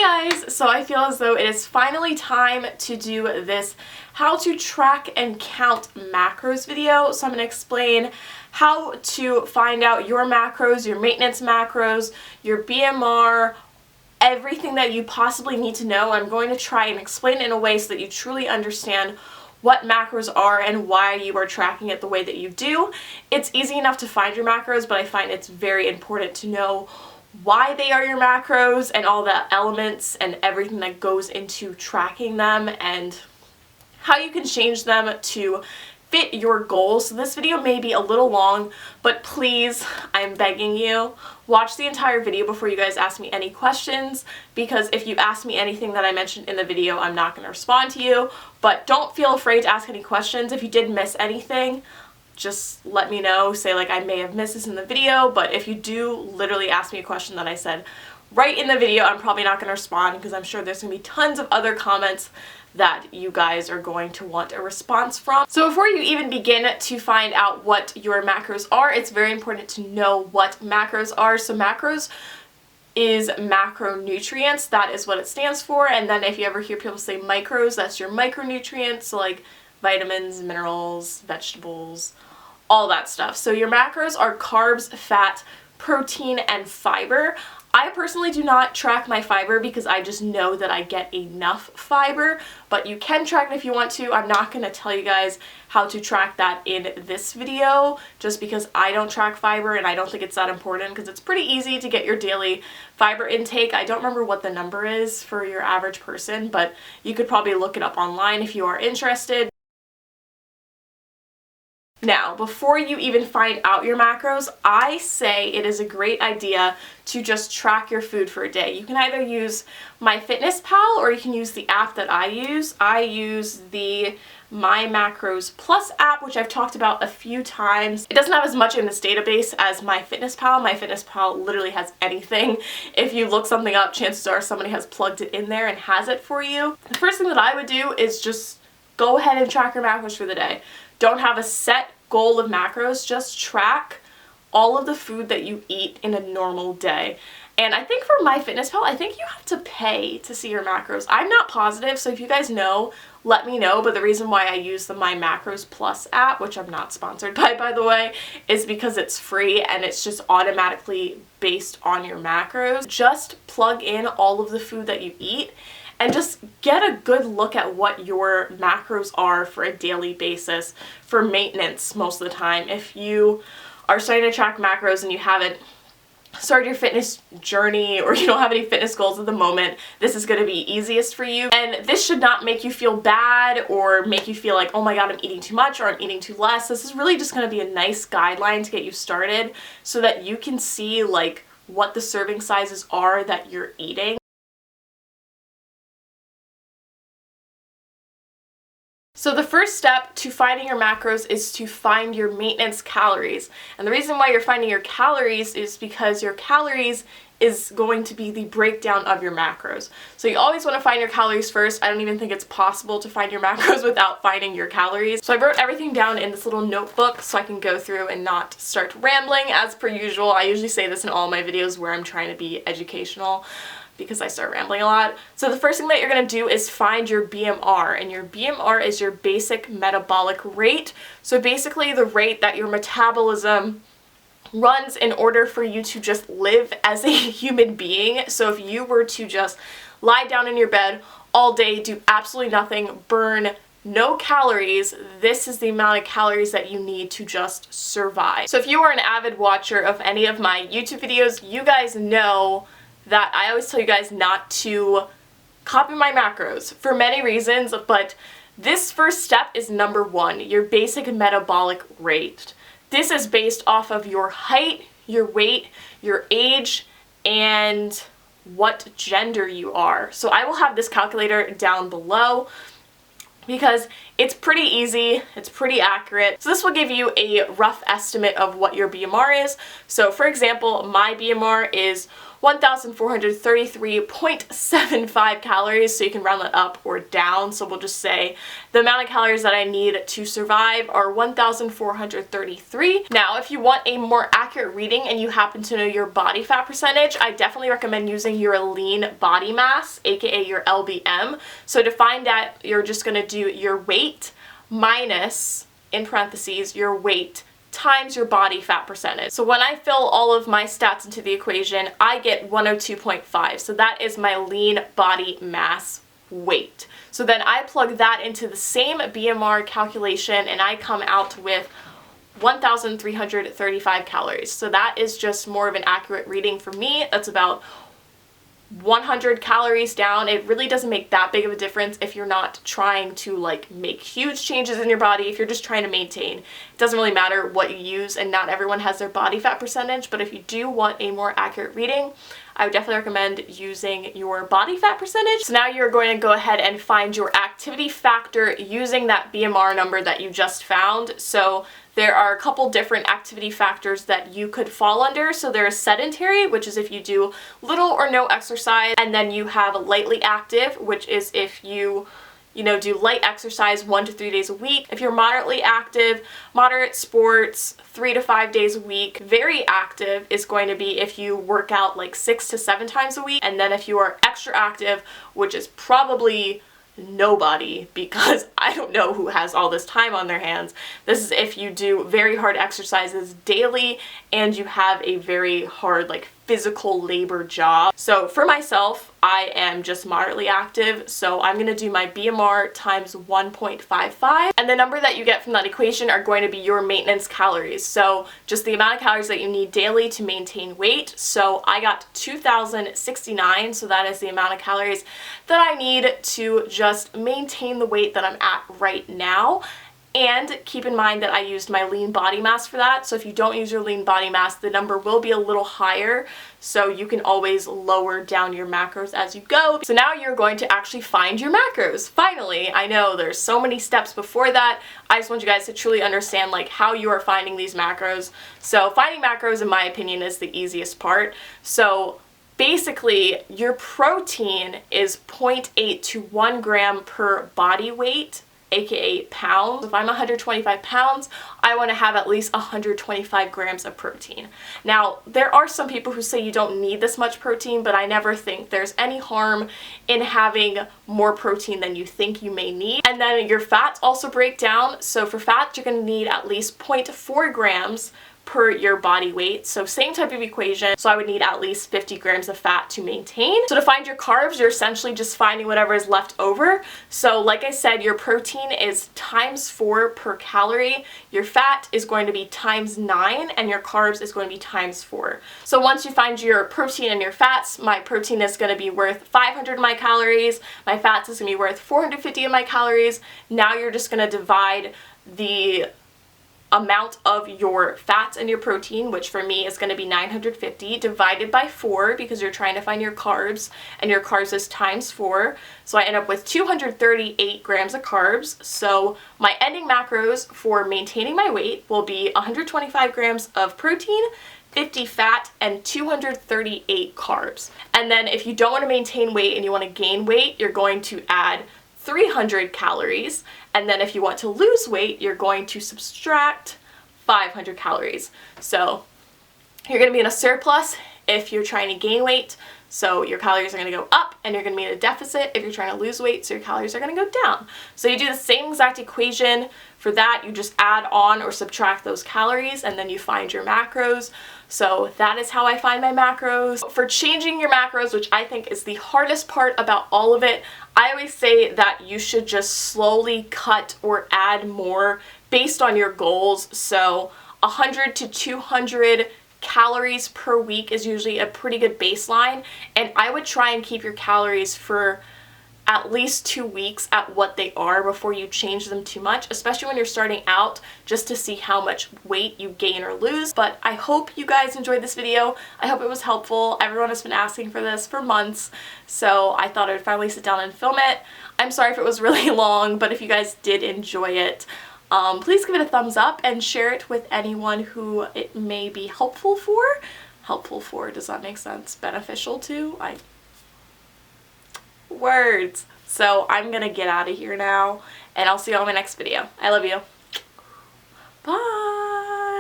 guys! So I feel as though it is finally time to do this how to track and count macros video. So I'm going to explain how to find out your macros, your maintenance macros, your BMR, everything that you possibly need to know. I'm going to try and explain it in a way so that you truly understand what macros are and why you are tracking it the way that you do. It's easy enough to find your macros, but I find it's very important to know why they are your macros and all the elements and everything that goes into tracking them and how you can change them to fit your goals. So this video may be a little long, but please, I'm begging you, watch the entire video before you guys ask me any questions, because if you ask me anything that I mentioned in the video, I'm not going to respond to you. But don't feel afraid to ask any questions. If you did miss anything, just let me know. Say like, I may have missed this in the video, but if you do literally ask me a question that I said right in the video, I'm probably not going to respond because I'm sure there's going to be tons of other comments that you guys are going to want a response from. So before you even begin to find out what your macros are, it's very important to know what macros are. So macros is macronutrients, that is what it stands for. And then if you ever hear people say micros, that's your micronutrients, so like vitamins, minerals, vegetables, all that stuff. So your macros are carbs, fat, protein, and fiber. I personally do not track my fiber because I just know that I get enough fiber, but you can track it if you want to. I'm not going to tell you guys how to track that in this video just because I don't track fiber and I don't think it's that important, because it's pretty easy to get your daily fiber intake. I don't remember what the number is for your average person, but you could probably look it up online if you are interested. Now, before you even find out your macros, I say it is a great idea to just track your food for a day. You can either use MyFitnessPal or you can use the app that I use. I use the My Macros Plus app, which I've talked about a few times. It doesn't have as much in this database as MyFitnessPal. MyFitnessPal literally has anything. If you look something up, chances are somebody has plugged it in there and has it for you. The first thing that I would do is just go ahead and track your macros for the day. Don't have a set goal of macros, just track all of the food that you eat in a normal day. And I think for MyFitnessPal, I think you have to pay to see your macros. I'm not positive, so if you guys know, let me know. But the reason why I use the My Macros Plus app, which I'm not sponsored by the way, is because it's free and it's just automatically based on your macros. Just plug in all of the food that you eat and just get a good look at what your macros are for a daily basis for maintenance most of the time. If you are starting to track macros and you haven't started your fitness journey or you don't have any fitness goals at the moment, this is going to be easiest for you. And this should not make you feel bad or make you feel like, oh my god, I'm eating too much or I'm eating too less. This is really just going to be a nice guideline to get you started so that you can see like what the serving sizes are that you're eating. So the first step to finding your macros is to find your maintenance calories. And the reason why you're finding your calories is because your calories is going to be the breakdown of your macros. So you always want to find your calories first. I don't even think it's possible to find your macros without finding your calories. So I wrote everything down in this little notebook so I can go through and not start rambling as per usual. I usually say this in all my videos where I'm trying to be educational, because I start rambling a lot. So the first thing that you're going to do is find your BMR, and your BMR is your basic metabolic rate. So basically the rate that your metabolism runs in order for you to just live as a human being. So if you were to just lie down in your bed all day, do absolutely nothing, burn no calories, this is the amount of calories that you need to just survive. So if you are an avid watcher of any of my YouTube videos, you guys know that I always tell you guys not to copy my macros for many reasons, but this first step is number one, your basic metabolic rate. This is based off of your height, your weight, your age, and what gender you are. So I will have this calculator down below because it's pretty easy, it's pretty accurate. So this will give you a rough estimate of what your BMR is. So for example, my BMR is 1,433.75 calories, so you can round that up or down. So we'll just say the amount of calories that I need to survive are 1,433. Now, if you want a more accurate reading and you happen to know your body fat percentage, I definitely recommend using your lean body mass, aka your LBM. So to find that, you're just going to do your weight minus, in parentheses, your weight times your body fat percentage. So when I fill all of my stats into the equation, I get 102.5. So that is my lean body mass weight. So then I plug that into the same BMR calculation and I come out with 1,335 calories. So that is just more of an accurate reading for me. That's about 100 calories down. It really doesn't make that big of a difference if you're not trying to like make huge changes in your body. If you're just trying to maintain, it doesn't really matter what you use, and not everyone has their body fat percentage, but if you do want a more accurate reading, I would definitely recommend using your body fat percentage. So now you're going to go ahead and find your activity factor using that BMR number that you just found. So there are a couple different activity factors that you could fall under. So there's sedentary, which is if you do little or no exercise, and then you have lightly active, which is if you do light exercise 1 to 3 days a week. If you're moderately active, moderate sports 3 to 5 days a week. Very active is going to be if you work out like 6 to 7 times a week. And then if you are extra active, which is probably nobody, because I don't know who has all this time on their hands. This is if you do very hard exercises daily and you have a very hard like physical labor job. So for myself, I am just moderately active, so I'm going to do my BMR times 1.55, and the number that you get from that equation are going to be your maintenance calories. So just the amount of calories that you need daily to maintain weight. So I got 2,069, so that is the amount of calories that I need to just maintain the weight that I'm at right now. And keep in mind that I used my lean body mass for that. So if you don't use your lean body mass, the number will be a little higher. So you can always lower down your macros as you go. So now you're going to actually find your macros. Finally, I know there's so many steps before that. I just want you guys to truly understand like how you are finding these macros. So finding macros, in my opinion, is the easiest part. So basically, your protein is 0.8 to 1 gram per body weight, aka pounds. If I'm 125 pounds, I want to have at least 125 grams of protein. Now, there are some people who say you don't need this much protein, but I never think there's any harm in having more protein than you think you may need. And then your fats also break down. So for fats, you're going to need at least 0.4 grams per your body weight. So same type of equation. So I would need at least 50 grams of fat to maintain. So to find your carbs, you're essentially just finding whatever is left over. So like I said, your protein is ×4 per calorie. Your fat is going to be ×9, and your carbs is going to be ×4. So once you find your protein and your fats, my protein is going to be worth 500 of my calories. My fats is going to be worth 450 of my calories. Now you're just going to divide the amount of your fats and your protein, which for me is going to be 950, divided by 4 because you're trying to find your carbs, and your carbs is ×4. So I end up with 238 grams of carbs. So my ending macros for maintaining my weight will be 125 grams of protein, 50 fat, and 238 carbs. And then if you don't want to maintain weight and you want to gain weight, you're going to add 300 calories, and then if you want to lose weight, you're going to subtract 500 calories. So you're going to be in a surplus if you're trying to gain weight, so your calories are going to go up, and you're going to be in a deficit if you're trying to lose weight, so your calories are going to go down. So you do the same exact equation for that. You just add on or subtract those calories, and then you find your macros. So that is how I find my macros. For changing your macros, which I think is the hardest part about all of it, I always say that you should just slowly cut or add more based on your goals. So 100 to 200 calories per week is usually a pretty good baseline, and I would try and keep your calories for at least 2 weeks at what they are before you change them too much, especially when you're starting out, just to see how much weight you gain or lose. But I hope you guys enjoyed this video. I hope it was helpful. Everyone has been asking for this for months, so I thought I would finally sit down and film it. I'm sorry if it was really long, but if you guys did enjoy it, please give it a thumbs up and share it with anyone who it may be helpful for. helpful for. Does that make sense? Beneficial to? Words. So I'm gonna get out of here now, and I'll see you on my next video. I love you. Bye.